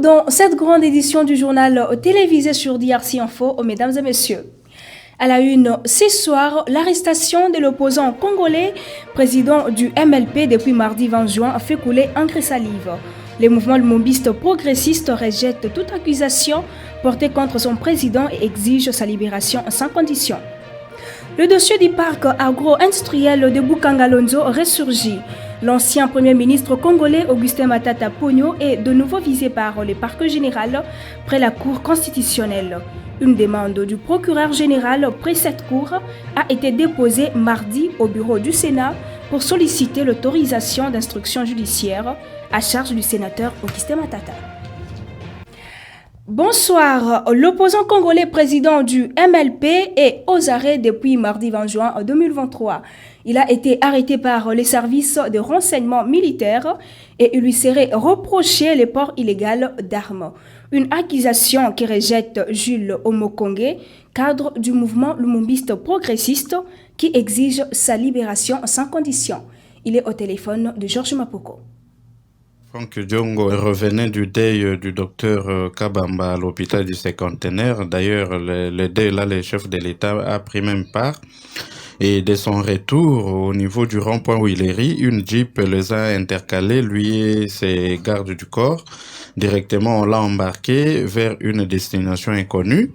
dans cette grande édition du journal télévisé sur DRC Info, mesdames et messieurs. À la une, ce soir, l'arrestation de l'opposant congolais, président du MLP depuis mardi 20 juin, a fait couler encre salive. Le mouvement lumumbiste progressiste rejette toute accusation portée contre son président et exige sa libération sans condition. Le dossier du parc agro-industriel de Bukangalonzo ressurgit. L'ancien premier ministre congolais Augustin Matata Ponyo est de nouveau visé par le parquet général près la Cour constitutionnelle. Une demande du procureur général près cette cour a été déposée mardi au bureau du Sénat pour solliciter l'autorisation d'instruction judiciaire à charge du sénateur Augustin Matata. Bonsoir, l'opposant congolais président du MLP est aux arrêts depuis mardi 20 juin 2023. Il a été arrêté par les services de renseignement militaire et il lui serait reproché le port illégal d'armes. Une accusation qui rejette Jules Omokongé, cadre du mouvement lumumbiste progressiste qui exige sa libération sans condition. Il est au téléphone de Georges Mapoko. Franck Diongo revenait du deuil du docteur Kabamba à l'hôpital du Cinquantenaire. D'ailleurs, le deuil, là, le chef de l'État a pris même part. Et de son retour au niveau du rond-point Willery, une Jeep les a intercalés, lui et ses gardes du corps. Directement, on l'a embarqué vers une destination inconnue.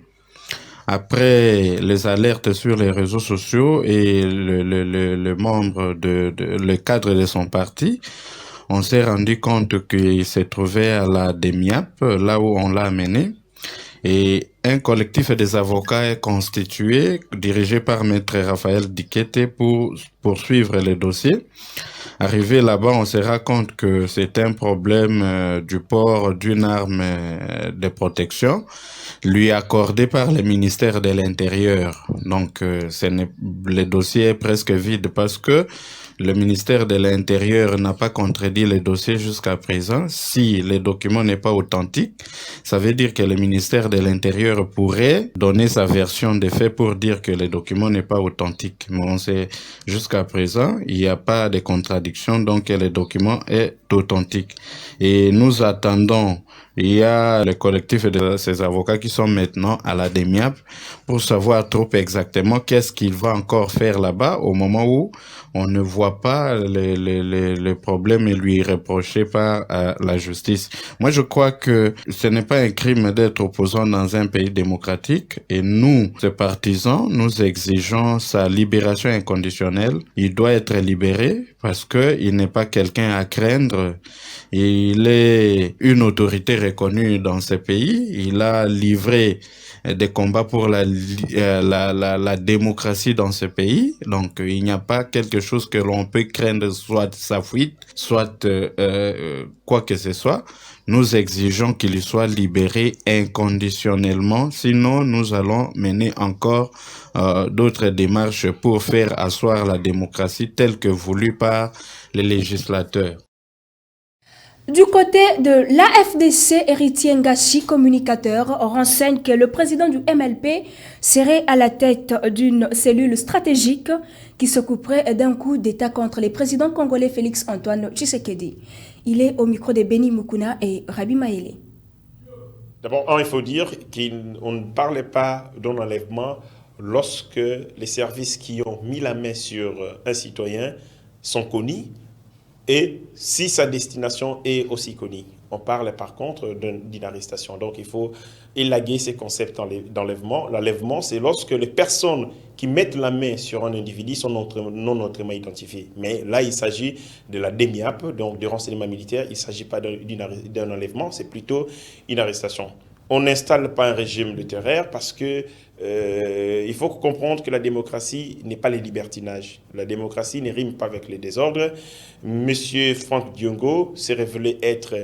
Après les alertes sur les réseaux sociaux et le membre le cadre de son parti, on s'est rendu compte qu'il se trouvait à la DEMIAP, là où on l'a amené. Et un collectif des avocats est constitué, dirigé par Maître Raphaël Dikete pour poursuivre le dossier. Arrivé là-bas, on se rend compte que c'est un problème du port d'une arme de protection lui accordée par le ministère de l'Intérieur. Donc, le dossier est presque vide parce que le ministère de l'Intérieur n'a pas contredit le dossier jusqu'à présent. Si le document n'est pas authentique, ça veut dire que le ministère de l'Intérieur pourrait donner sa version des faits pour dire que le document n'est pas authentique. Mais on sait, jusqu'à présent, il n'y a pas de contradiction, donc le document est authentique. Et nous attendons, il y a le collectif de ces avocats qui sont maintenant à la DEMIAP pour savoir trop exactement qu'est-ce qu'il va encore faire là-bas au moment où on ne voit pas le problème et lui reproché par la justice. Moi, je crois que ce n'est pas un crime d'être opposant dans un pays démocratique et nous, ces partisans, nous exigeons sa libération inconditionnelle. Il doit être libéré parce que il n'est pas quelqu'un à craindre. Il est une autorité reconnue dans ce pays. Il a livré des combats pour la démocratie dans ce pays. Donc, il n'y a pas quelque chose que l'on peut craindre, soit sa fuite, soit quoi que ce soit. Nous exigeons qu'il soit libéré inconditionnellement. Sinon, nous allons mener encore d'autres démarches pour faire asseoir la démocratie telle que voulue par les législateurs. Du côté de l'AFDC, Héritier Ngashi, communicateur, renseigne que le président du MLP serait à la tête d'une cellule stratégique qui s'occuperait d'un coup d'État contre les présidents congolais Félix-Antoine Tshisekedi. Il est au micro de Beni Mukuna et Rabi Maele. D'abord, il faut dire qu'on ne parlait pas d'un enlèvement lorsque les services qui ont mis la main sur un citoyen sont connus. Et si sa destination est aussi connue, on parle par contre d'une arrestation. Donc il faut élaguer ces concepts d'enlèvement. L'enlèvement, c'est lorsque les personnes qui mettent la main sur un individu sont non autrement identifiées. Mais là, il s'agit de la DEMIAP, donc du renseignement militaire. Il ne s'agit pas d'un enlèvement, c'est plutôt une arrestation. On n'installe pas un régime de terreur parce que il faut comprendre que la démocratie n'est pas le libertinage. La démocratie ne rime pas avec les désordres. Monsieur Franck Diongo s'est révélé être,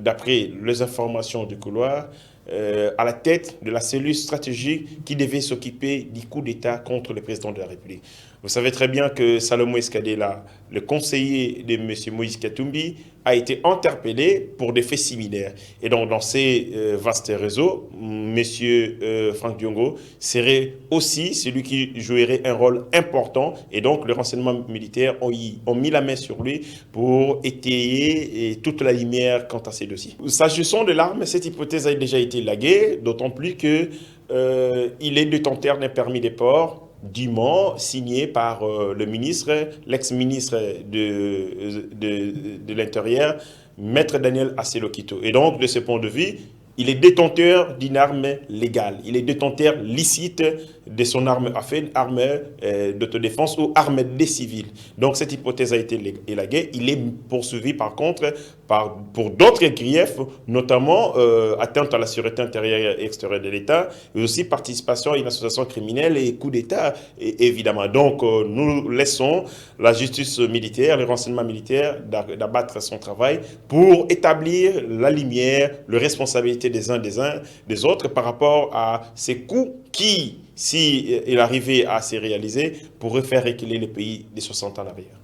d'après les informations du couloir, à la tête de la cellule stratégique qui devait s'occuper du coup d'État contre le président de la République. Vous savez très bien que Salomon Escadela, le conseiller de M. Moïse Katumbi, a été interpellé pour des faits similaires. Et donc, dans ces vastes réseaux, M. M. Franck Diongo serait aussi celui qui jouerait un rôle important. Et donc, les renseignements militaires ont mis la main sur lui pour étayer toute la lumière quant à ces dossiers. S'agissant de l'arme, cette hypothèse a déjà été élaguée, d'autant plus que il est détenteur d'un permis de port dûment signé par le ministre, l'ex-ministre de l'Intérieur, Maître Daniel Asselokito. Et donc, de ce point de vue, il est détenteur d'une arme légale. Il est détenteur licite de son arme à feu, arme d'autodéfense ou arme des civils. Donc cette hypothèse a été élaguée. Il est poursuivi par contre pour d'autres griefs, notamment atteinte à la sûreté intérieure et extérieure de l'État, et aussi participation à une association criminelle et coup d'État, évidemment. Donc nous laissons la justice militaire, les renseignements militaires d'abattre son travail pour établir la lumière, la responsabilité des uns des autres par rapport à ces coups qui, si il arrivait à se réaliser, pourraient faire reculer le pays de 60 ans en arrière.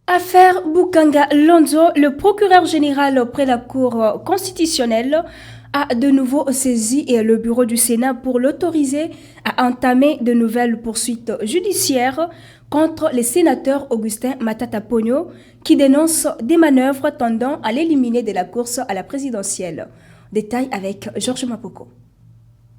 Affaire Bukanga Lonzo, le procureur général auprès de la Cour constitutionnelle a de nouveau saisi le bureau du Sénat pour l'autoriser à entamer de nouvelles poursuites judiciaires contre les sénateurs Augustin Matata Pogno qui dénoncent des manœuvres tendant à l'éliminer de la course à la présidentielle. Détail avec Georges Mapoko.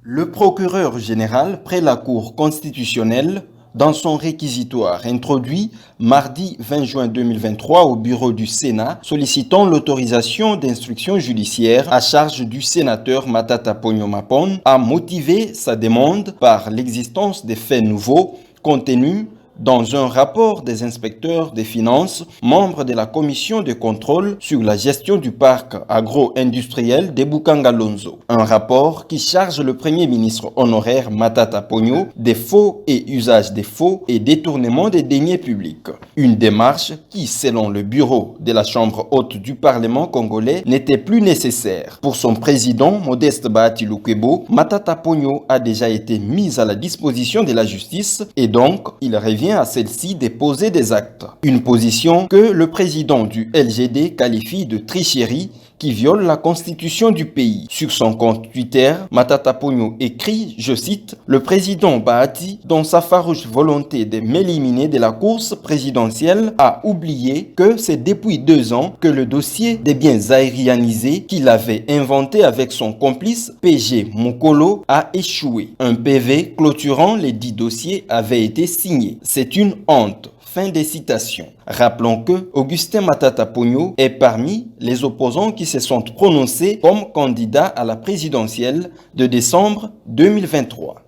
Le procureur général près la Cour constitutionnelle, dans son réquisitoire introduit mardi 20 juin 2023 au bureau du Sénat, sollicitant l'autorisation d'instruction judiciaire à charge du sénateur Matata Pogno Mapon, a motivé sa demande par l'existence des faits nouveaux contenus dans un rapport des inspecteurs des finances, membres de la commission de contrôle sur la gestion du parc agro-industriel de Bukanga Lonzo. Un rapport qui charge le premier ministre honoraire Matata Pogno des faux et usages des faux et détournement des deniers publics. Une démarche qui, selon le bureau de la Chambre haute du Parlement congolais, n'était plus nécessaire. Pour son président, Modeste Bahati Lukwebo, Matata Pogno a déjà été mis à la disposition de la justice et donc il revient à celle-ci de poser des actes. Une position que le président du LGD qualifie de tricherie qui viole la constitution du pays. Sur son compte Twitter, Matata Pogno écrit, je cite, « Le président Bahati, dans sa farouche volonté de m'éliminer de la course présidentielle, a oublié que c'est depuis 2 ans que le dossier des biens aérianisés qu'il avait inventé avec son complice PG Mokolo a échoué. Un PV clôturant les 10 dossiers avait été signé. C'est une honte. » Fin des citations. Rappelons que Augustin Matata Pogno est parmi les opposants qui se sont prononcés comme candidats à la présidentielle de décembre 2023.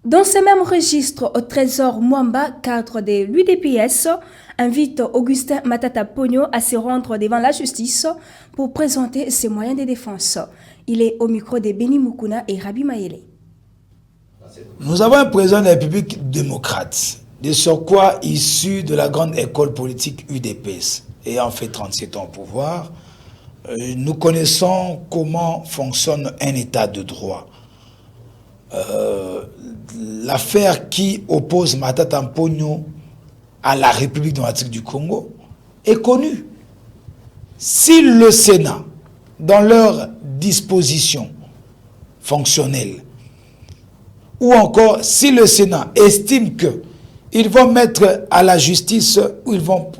Dans ce même registre, au Trésor Mwamba, cadre de l'UDPS, invite Augustin Matata Pogno à se rendre devant la justice pour présenter ses moyens de défense. Il est au micro de Beni Mukuna et Rabi Maele. Nous avons un président de la République démocrate, de surcroît issu de la grande école politique UDPS, ayant fait 37 ans au pouvoir. Nous connaissons comment fonctionne un état de droit. L'affaire qui oppose Matata Pogno à la République démocratique du Congo est connue. Si le Sénat, dans leurs dispositions fonctionnelles, ou encore si le Sénat estime que ils vont mettre à la justice, ou ils vont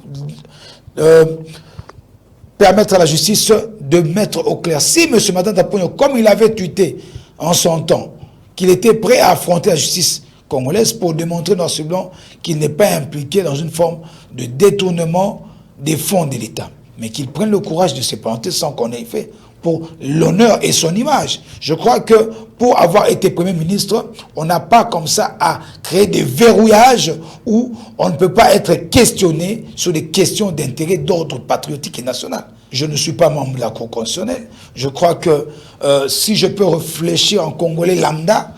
permettre à la justice de mettre au clair. Si M. Matata Pogno, comme il avait tweeté en son temps, qu'il était prêt à affronter la justice congolaise pour démontrer dans ce blanc qu'il n'est pas impliqué dans une forme de détournement des fonds de l'État, mais qu'il prenne le courage de se présenter sans qu'on ait fait pour l'honneur et son image. Je crois que pour avoir été Premier ministre, on n'a pas comme ça à créer des verrouillages où on ne peut pas être questionné sur des questions d'intérêt d'ordre patriotique et national. Je ne suis pas membre de la Cour constitutionnelle. Je crois que si je peux réfléchir en Congolais lambda,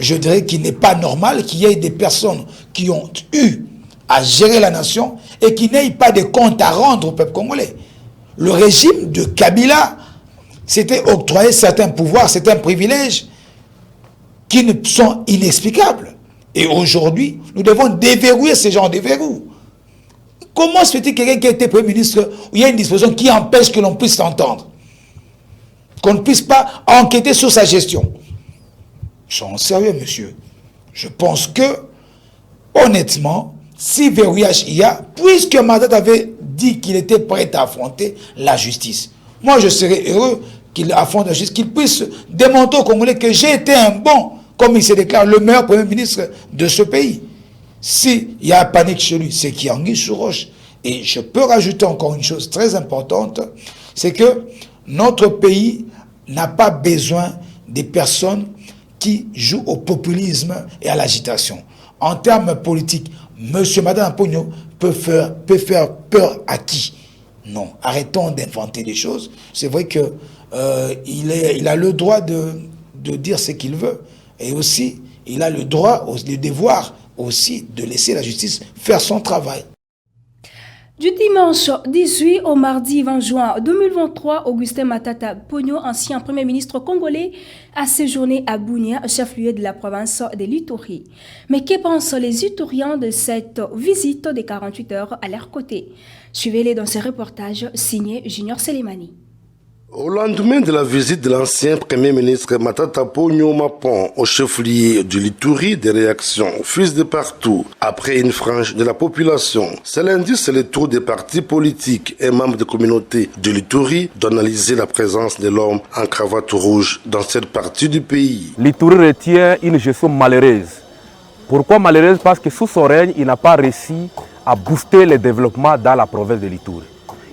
je dirais qu'il n'est pas normal qu'il y ait des personnes qui ont eu à gérer la nation et qui n'aient pas de comptes à rendre au peuple congolais. Le régime de Kabila s'était octroyé certains pouvoirs, certains privilèges qui ne sont inexplicables. Et aujourd'hui, nous devons déverrouiller ces genres de verrous. Comment se fait-il quelqu'un qui a été Premier ministre où il y a une disposition qui empêche que l'on puisse s'entendre? qu'on ne puisse pas enquêter sur sa gestion. Soyons sérieux, monsieur. Je pense que, honnêtement, si verrouillage il y a, puisque Madat avait dit qu'il était prêt à affronter la justice, moi je serais heureux qu'il affronte la justice, qu'il puisse démontrer aux Congolais que j'ai été un bon, comme il se déclare, le meilleur Premier ministre de ce pays. S'il y a panique chez lui, c'est qu'il y a anguille sous roche. Et je peux rajouter encore une chose très importante, c'est que notre pays n'a pas besoin des personnes qui jouent au populisme et à l'agitation. En termes politiques, monsieur, madame Apoño peut faire peur à qui? Non, arrêtons d'inventer des choses. C'est vrai que il a le droit de dire ce qu'il veut. Et aussi, il a le droit, le devoir aussi de laisser la justice faire son travail. Du dimanche 18 au mardi 20 juin 2023, Augustin Matata Ponyo, ancien Premier ministre congolais, a séjourné à Bunia, chef-lieu de la province de l'Ituri. Mais que pensent les Ituriens de cette visite de 48 heures à leur côté? Suivez-les dans ce reportage signé Junior Selemani. Au lendemain de la visite de l'ancien Premier ministre Matata Ponyo Mapon au chef-lieu de l'Ituri, des réactions fusent de partout. Après une frange de la population, ce lundi, c'est le tour des partis politiques et membres de communautés de l'Ituri d'analyser la présence de l'homme en cravate rouge dans cette partie du pays. L'Ituri retient une gestion malheureuse. Pourquoi malheureuse? Parce que sous son règne, il n'a pas réussi à booster le développement dans la province de l'Ituri.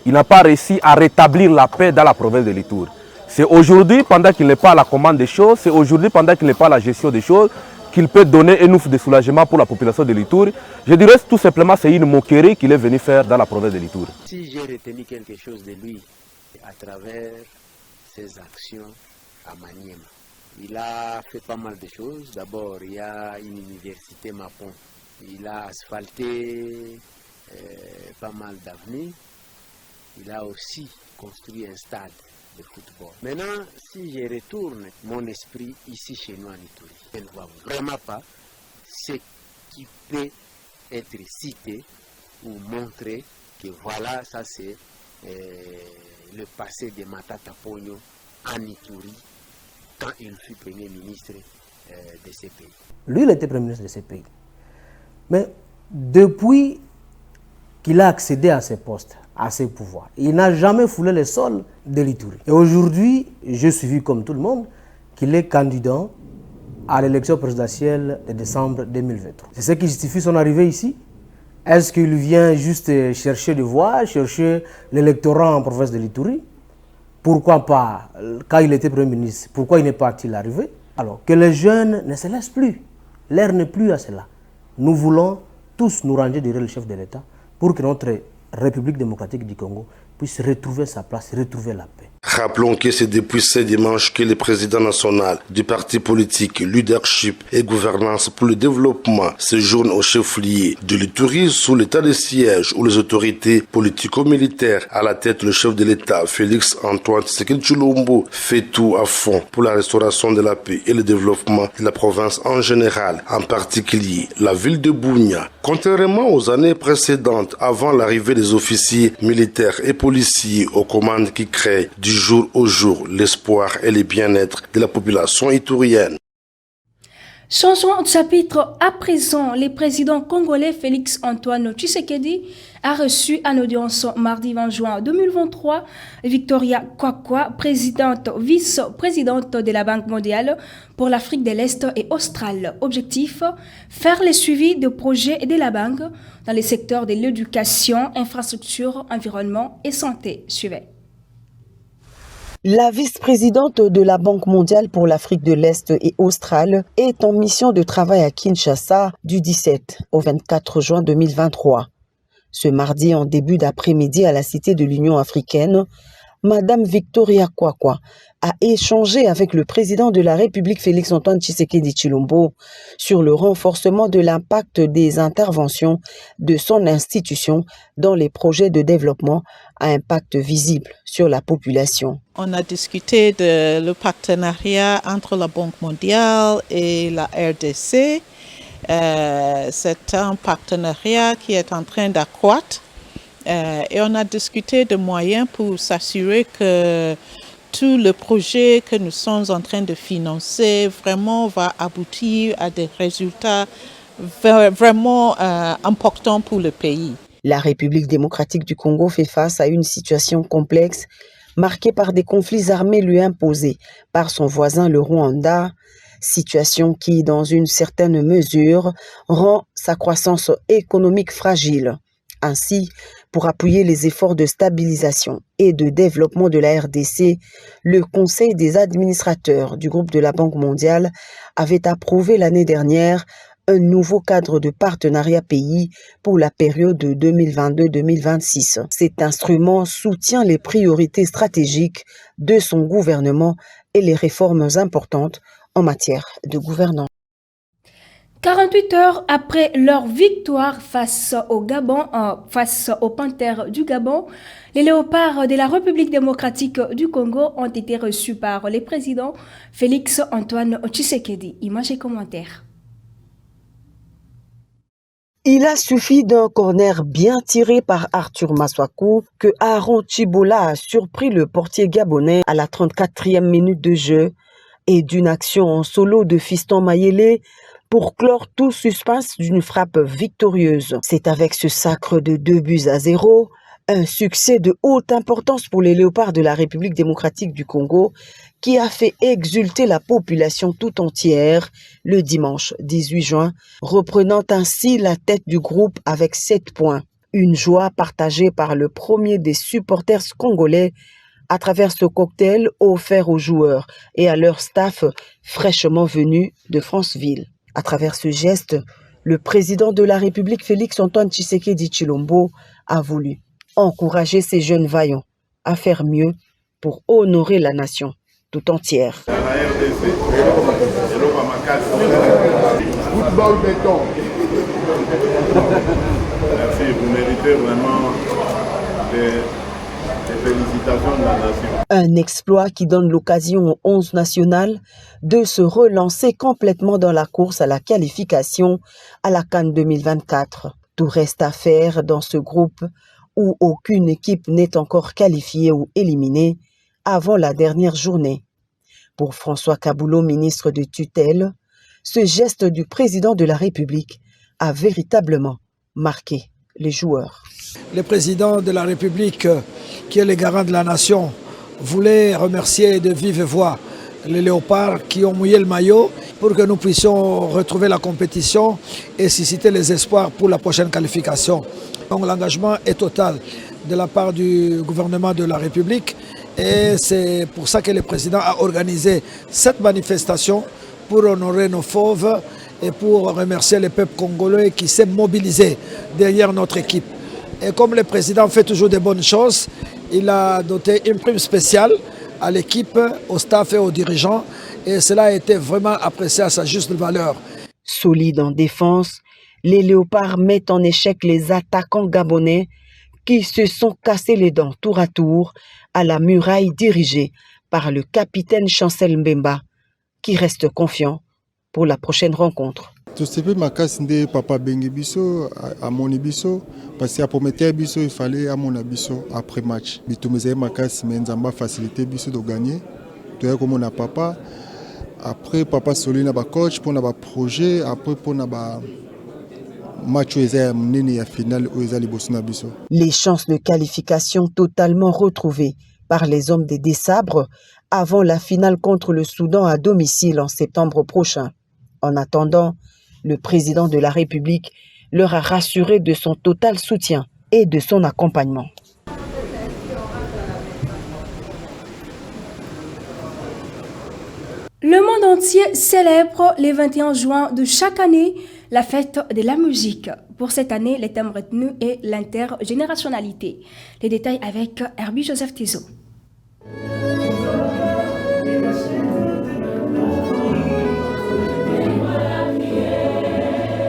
Il n'a pas réussi à rétablir la paix dans la province de l'Ituri. C'est aujourd'hui, pendant qu'il n'est pas à la commande des choses, c'est aujourd'hui, pendant qu'il n'est pas à la gestion des choses, qu'il peut donner un ouf de soulagement pour la population de l'Ituri. Je dirais tout simplement c'est une moquerie qu'il est venu faire dans la province de l'Ituri. Si j'ai retenu quelque chose de lui à travers ses actions à Maniema, il a fait pas mal de choses. D'abord, il y a une université Mapon. Il a asphalté pas mal d'avenues. Il a aussi construit un stade de football. Maintenant, si je retourne mon esprit ici chez nous en Ituri, je ne vois vraiment pas ce qui peut être cité ou montré que voilà, ça c'est le passé de Matata Ponyo en Ituri quand il fut Premier ministre de ce pays. Lui, il était Premier ministre de ce pays. Mais depuis qu'il a accédé à ses postes, à ses pouvoirs, il n'a jamais foulé le sol de l'Ituri. Et aujourd'hui, je suis vu comme tout le monde qu'il est candidat à l'élection présidentielle de décembre 2023. C'est ce qui justifie son arrivée ici. Est-ce qu'il vient juste chercher des voix, chercher l'électorat en province de l'Ituri? Pourquoi pas, quand il était Premier ministre, pourquoi il n'est pas-il arrivé? Alors, que les jeunes ne se laissent plus. L'heure n'est plus à cela. Nous voulons tous nous ranger derrière le chef de l'État pour que notre République démocratique du Congo puisse retrouver sa place, retrouver la paix. Rappelons que c'est depuis ce dimanche que le président national du parti politique Leadership et Gouvernance pour le Développement séjourne au chef-lieu de l'Ituri sous l'état de siège où les autorités politico-militaires, à la tête le chef de l'État Félix Antoine Tshisekedi Tshilombo, fait tout à fond pour la restauration de la paix et le développement de la province en général, en particulier la ville de Bunia. Contrairement aux années précédentes, avant l'arrivée des officiers militaires et policiers aux commandes qui créent du jour au jour l'espoir et le bien-être de la population iturienne. Changeons de chapitre à présent. Le président congolais Félix Antoine Tshisekedi a reçu en audience mardi 20 juin 2023 Victoria Kwakwa, vice-présidente de la Banque mondiale pour l'Afrique de l'Est et australe. Objectif, faire le suivi de projets de la Banque dans les secteurs de l'éducation, infrastructure, environnement et santé. Suivez. La vice-présidente de la Banque mondiale pour l'Afrique de l'Est et australe est en mission de travail à Kinshasa du 17 au 24 juin 2023. Ce mardi, en début d'après-midi à la Cité de l'Union africaine, Madame Victoria Kwakwa a échangé avec le président de la République Félix-Antoine Tshisekedi Tshilombo sur le renforcement de l'impact des interventions de son institution dans les projets de développement à impact visible sur la population. On a discuté de le partenariat entre la Banque mondiale et la RDC. C'est un partenariat qui est en train d'accroître et on a discuté de moyens pour s'assurer que tout le projet que nous sommes en train de financer vraiment va aboutir à des résultats vraiment importants pour le pays. La République démocratique du Congo fait face à une situation complexe marquée par des conflits armés lui imposés par son voisin le Rwanda, situation qui, dans une certaine mesure, rend sa croissance économique fragile. Ainsi, pour appuyer les efforts de stabilisation et de développement de la RDC, le Conseil des administrateurs du groupe de la Banque mondiale avait approuvé l'année dernière un nouveau cadre de partenariat pays pour la période de 2022-2026. Cet instrument soutient les priorités stratégiques de son gouvernement et les réformes importantes en matière de gouvernance. 48 heures après leur victoire face au Gabon, face aux Panthères du Gabon, les léopards de la République démocratique du Congo ont été reçus par le président Félix Antoine Tshisekedi. Images et commentaires. Il a suffi d'un corner bien tiré par Arthur Maswaku que Aaron Chibola a surpris le portier gabonais à la 34e minute de jeu et d'une action en solo de Fiston Mayele pour clore tout suspense d'une frappe victorieuse. C'est avec ce sacre de 2-0, un succès de haute importance pour les léopards de la République démocratique du Congo qui a fait exulter la population tout entière le dimanche 18 juin, reprenant ainsi la tête du groupe avec 7 points. Une joie partagée par le premier des supporters congolais à travers ce cocktail offert aux joueurs et à leur staff fraîchement venus de Franceville. À travers ce geste, le président de la République Félix Antoine Tshisekedi Tshilombo a voulu encourager ces jeunes vaillants à faire mieux pour honorer la nation tout entière. Football béton. Merci, vous méritez vraiment des félicitations de la nation. Un exploit qui donne l'occasion aux 11 nationales de se relancer complètement dans la course à la qualification à la CAN 2024. Tout reste à faire dans ce groupe où aucune équipe n'est encore qualifiée ou éliminée avant la dernière journée. Pour François Kaboulot, ministre de tutelle, ce geste du président de la République a véritablement marqué les joueurs. Le président de la République, qui est le garant de la nation, voulait remercier de vive voix les léopards qui ont mouillé le maillot pour que nous puissions retrouver la compétition et susciter les espoirs pour la prochaine qualification. Donc l'engagement est total de la part du gouvernement de la République et c'est pour ça que le président a organisé cette manifestation pour honorer nos fauves et pour remercier le peuple congolais qui s'est mobilisé derrière notre équipe. Et comme le président fait toujours de bonnes choses, il a doté une prime spéciale à l'équipe, au staff et aux dirigeants et cela a été vraiment apprécié à sa juste valeur. Solide en défense, les léopards mettent en échec les attaquants gabonais qui se sont cassés les dents tour à tour à la muraille dirigée par le capitaine Chancel Mbemba qui reste confiant pour la prochaine rencontre. Papa Bengibiso à Monibiso parce qu'à promettre biso il fallait à mon abiso après match. Bitumeze makasi menzamba facilité biso de gagner. Toi comme on a papa après papa Solina ba coach pour na ba projet après pour na ba match menini ya finale ezali bosuna biso. Les chances de qualification totalement retrouvées par les hommes des Dessabres avant la finale contre le Soudan à domicile en septembre prochain. En attendant, le président de la République leur a rassuré de son total soutien et de son accompagnement. Le monde entier célèbre le 21 juin de chaque année la fête de la musique. Pour cette année, le thème retenu est l'intergénérationnalité. Les détails avec Herbie Joseph Tezo.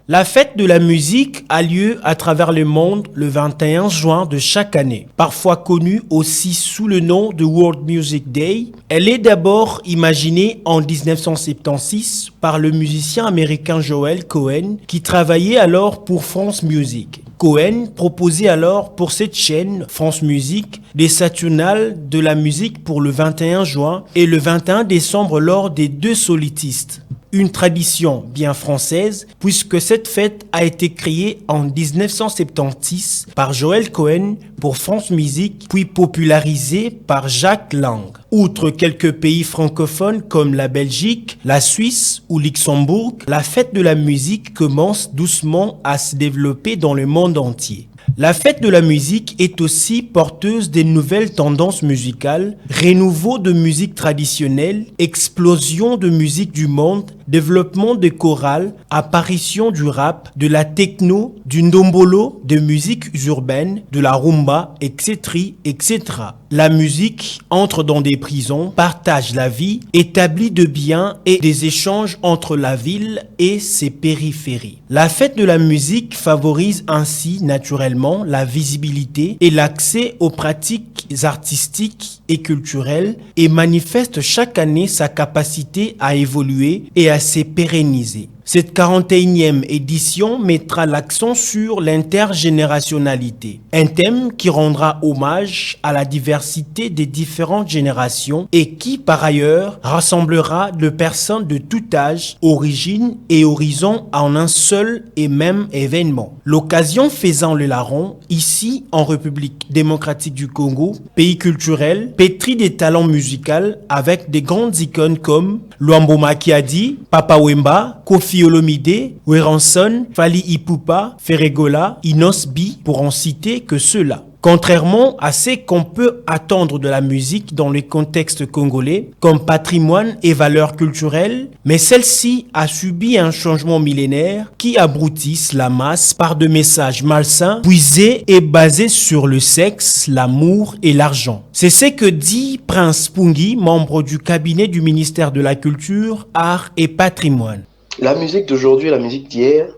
La fête de la musique a lieu à travers le monde le 21 juin de chaque année. Parfois connue aussi sous le nom de World Music Day, elle est d'abord imaginée en 1976 par le musicien américain Joel Cohen qui travaillait alors pour France Music. Cohen proposait alors pour cette chaîne, France Musique, des Saturnales de la musique pour le 21 juin et le 21 décembre lors des 2 solitistes. Une tradition bien française puisque cette fête a été créée en 1976 par Joël Cohen pour France Musique puis popularisée par Jacques Lang. Outre quelques pays francophones comme la Belgique, la Suisse ou Luxembourg, la fête de la musique commence doucement à se développer dans le monde entier. La fête de la musique est aussi porteuse des nouvelles tendances musicales, renouveau de musique traditionnelle, explosion de musique du monde, développement de chorales, apparition du rap, de la techno, du ndombolo, de musique urbaine, de la rumba, etc., etc. La musique entre dans des prisons, partage la vie, établit de biens et des échanges entre la ville et ses périphéries. La fête de la musique favorise ainsi naturellement la visibilité et l'accès aux pratiques artistiques et culturelles et manifeste chaque année sa capacité à évoluer et à se pérenniser. Cette 41e édition mettra l'accent sur l'intergénérationnalité, un thème qui rendra hommage à la diversité des différentes générations et qui, par ailleurs, rassemblera de personnes de tout âge, origine et horizon en un seul et même événement. L'occasion faisant le larron, ici en République démocratique du Congo, pays culturel, pétri des talents musicaux avec des grandes icônes comme Luambo Makiadi, Papa Wemba, Kofi Olomide, Weranson, Fally Ipupa, Ferregola, Inos B, pour en citer que ceux-là. Contrairement à ce qu'on peut attendre de la musique dans le contexte congolais, comme patrimoine et valeur culturelle, mais celle-ci a subi un changement millénaire qui abrutisse la masse par de messages malsains, puisés et basés sur le sexe, l'amour et l'argent. C'est ce que dit Prince Pungi, membre du cabinet du ministère de la Culture, Arts et Patrimoine. La musique d'aujourd'hui et la musique d'hier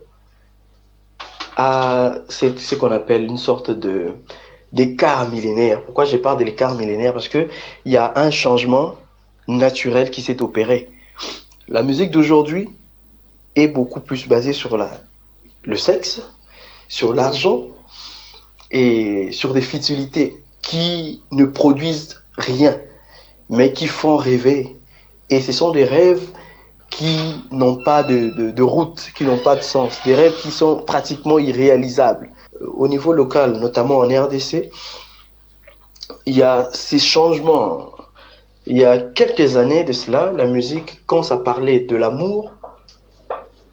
c'est ce qu'on appelle une sorte d'écart millénaire. Pourquoi je parle de l'écart millénaire? Parce qu'il y a un changement naturel qui s'est opéré. La musique d'aujourd'hui est beaucoup plus basée sur le sexe, sur l'argent et sur des futilités qui ne produisent rien, mais qui font rêver. Et ce sont des rêves qui n'ont pas de route, qui n'ont pas de sens, des rêves qui sont pratiquement irréalisables. Au niveau local, notamment en RDC, il y a ces changements. Il y a quelques années de cela, la musique, quand ça parlait de l'amour,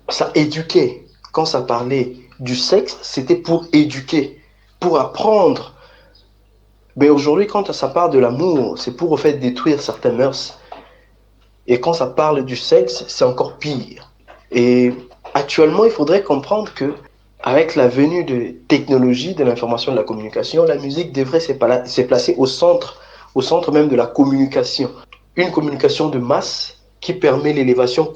ça éduquait. Quand ça parlait du sexe, c'était pour éduquer, pour apprendre. Mais aujourd'hui, quand ça parle de l'amour, c'est pour au fait détruire certaines mœurs. Et quand ça parle du sexe, c'est encore pire. Et actuellement, il faudrait comprendre que avec la venue de technologies, de l'information et de la communication, la musique devrait se placer au centre même de la communication. Une communication de masse qui permet l'élévation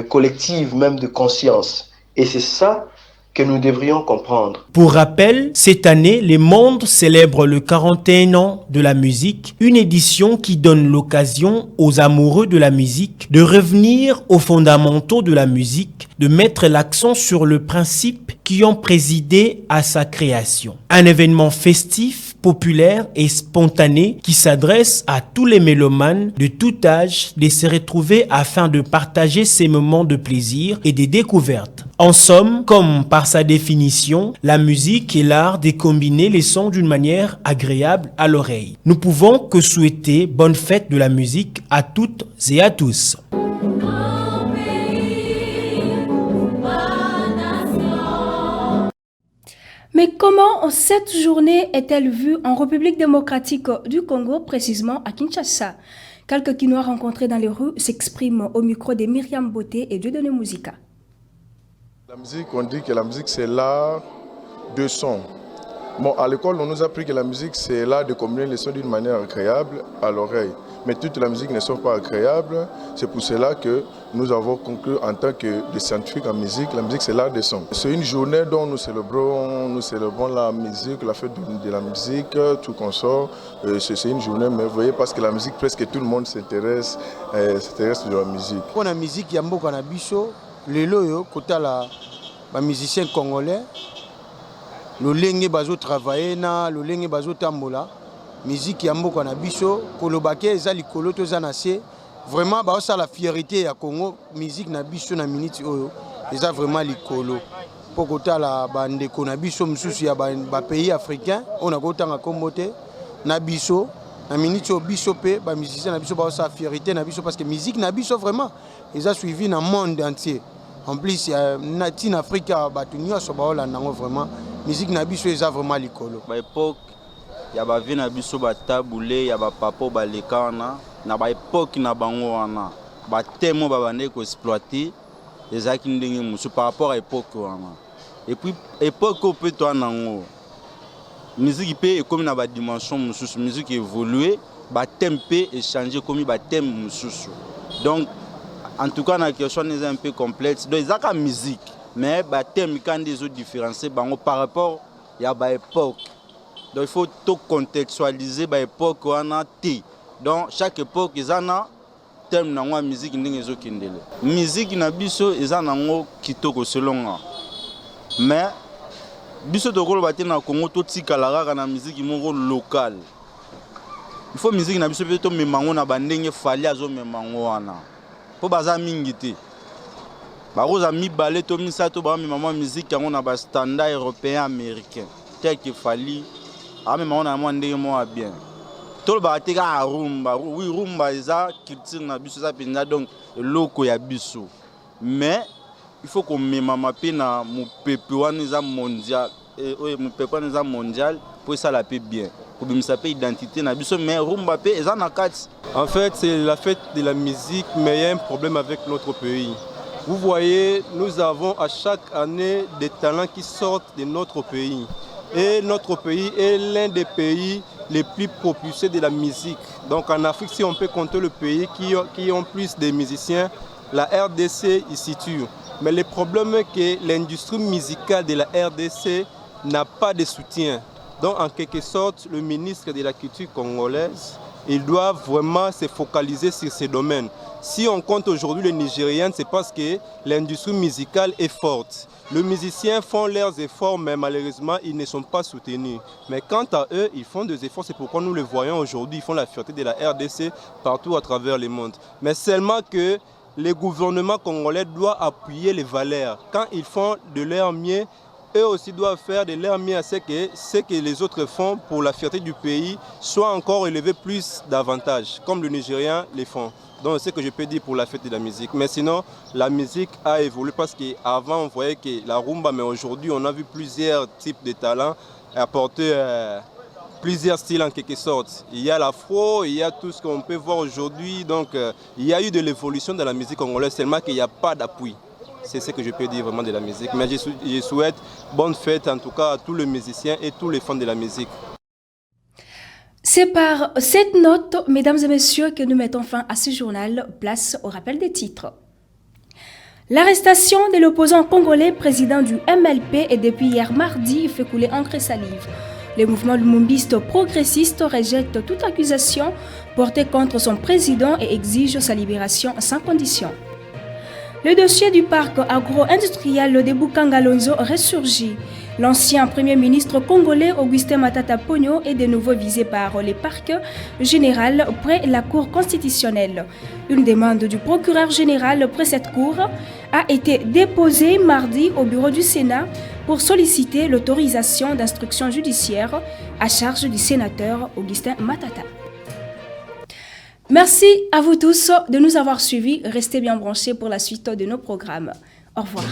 collective même de conscience. Et c'est ça que nous devrions comprendre. Pour rappel, cette année, le monde célèbre le 41 ans de la musique, une édition qui donne l'occasion aux amoureux de la musique de revenir aux fondamentaux de la musique, de mettre l'accent sur le principe qui ont présidé à sa création. Un événement festif, populaire et spontané qui s'adresse à tous les mélomanes de tout âge de se retrouver afin de partager ces moments de plaisir et de découverte. En somme, comme par sa définition, la musique est l'art de combiner les sons d'une manière agréable à l'oreille. Nous pouvons que souhaiter bonne fête de la musique à toutes et à tous. Mais comment cette journée est-elle vue en République démocratique du Congo, précisément à Kinshasa? Quelques Kinois rencontrés dans les rues s'expriment au micro de Myriam Beauté et Dieudonné Musica. La musique, on dit que la musique c'est l'art de son. Bon, à l'école, on nous a appris que la musique c'est l'art de combiner les sons d'une manière agréable à l'oreille. Mais toute la musique ne sont pas agréables. C'est pour cela que nous avons conclu en tant que des scientifiques en musique, la musique c'est l'art des sons. C'est une journée dont nous célébrons la musique, la fête de la musique, tout consort. C'est une journée merveilleuse parce que la musique, presque tout le monde s'intéresse de la musique. Pour la musique, il y a beaucoup de biso. Les loyaux, côté la musicien congolais, lolenge bazo travailler na lolenge bazo tambola musique ya mboka na biso kolobake eza likolo to za se vraiment ba ça la fierté ya Congo musique na biso na minute oyo eza vraiment likolo pokota la bande ko na biso msusu ya ba pays africain on a kotanga kombote na biso na minute o biso pe ba musicien na biso ba ça fierté na biso parce que musique na biso vraiment eza suivi na monde entier. En plus, en Afrique, vraiment, musique nabiso est vraiment l'école. À l'époque, il y a des nabiso taboulé, il y a des papo balekana, na ba époque na bango wana, ba tellement babane ko exploiter les akindenge musu par rapport à l'époque wana. Et puis époque au peut toi nango. Musique peut comme na ba dimension musu, musique évoluer, ba tempo échanger comme ba thème musu. Donc en tout cas, la question est un peu complexe. Donc, il y a la musique, mais le thème est différencié par rapport à l'époque. Donc, il faut tout contextualiser l'époque. Donc, chaque époque, il y a un thème dans la musique. La musique, il y a un kitoko selon. Mais, biso to ko ba na Congo to tikala na musique locale. Il faut musique na biso to memango na bandenge fali azo memango wana. Po baza mingi te baroza mi balé to misato ba mi maman musique yango na ba standard européen américain tel que fali a mi maman na moi ndenge moi bien to ba te ka rumba oui rumba eza culture na biso za pinza donc loko ya biso mais il faut qu'on me mama pe na mu pepe wana za mondial et mu pepe wana za mondial pour ça la paix bien pour bimisa pe identité na biso mais rumba pe eza na kati. En fait, c'est la fête de la musique, mais il y a un problème avec notre pays. Vous voyez, nous avons à chaque année des talents qui sortent de notre pays. Et notre pays est l'un des pays les plus propulsés de la musique. Donc en Afrique, si on peut compter le pays qui ont plus de musiciens, la RDC y situe. Mais le problème est que l'industrie musicale de la RDC n'a pas de soutien. Donc en quelque sorte, le ministre de la Culture congolaise, il doit vraiment se focaliser sur ces domaines. Si on compte aujourd'hui les Nigériens, c'est parce que l'industrie musicale est forte. Les musiciens font leurs efforts, mais malheureusement, ils ne sont pas soutenus. Mais quant à eux, ils font des efforts. C'est pourquoi nous les voyons aujourd'hui. Ils font la fierté de la RDC partout à travers le monde. Mais seulement que les gouvernements congolais doivent appuyer les valeurs. Quand ils font de leur mieux, eux aussi doivent faire de leur mieux à ce que les autres font pour la fierté du pays soit encore élevé plus davantage, comme les Nigériens les font. Donc c'est ce que je peux dire pour la fête de la musique. Mais sinon, la musique a évolué parce qu'avant on voyait que la rumba, mais aujourd'hui on a vu plusieurs types de talents apporter plusieurs styles en quelque sorte. Il y a l'afro, il y a tout ce qu'on peut voir aujourd'hui. Donc il y a eu de l'évolution de la musique congolaise, seulement qu'il n'y a pas d'appui. C'est ce que je peux dire vraiment de la musique. Mais je souhaite bonne fête en tout cas à tous les musiciens et tous les fans de la musique. C'est par cette note, mesdames et messieurs, que nous mettons fin à ce journal. Place au rappel des titres. L'arrestation de l'opposant congolais président du MLP est depuis hier mardi fait couler encre et salive. Le mouvement lumumbiste progressiste rejette toute accusation portée contre son président et exige sa libération sans condition. Le dossier du parc agro-industriel de Bukangalonzo ressurgit. L'ancien premier ministre congolais Augustin Matata Ponyo est de nouveau visé par les parcs général près la Cour constitutionnelle. Une demande du procureur général près cette cour a été déposée mardi au bureau du Sénat pour solliciter l'autorisation d'instruction judiciaire à charge du sénateur Augustin Matata. Merci à vous tous de nous avoir suivis. Restez bien branchés pour la suite de nos programmes. Au revoir.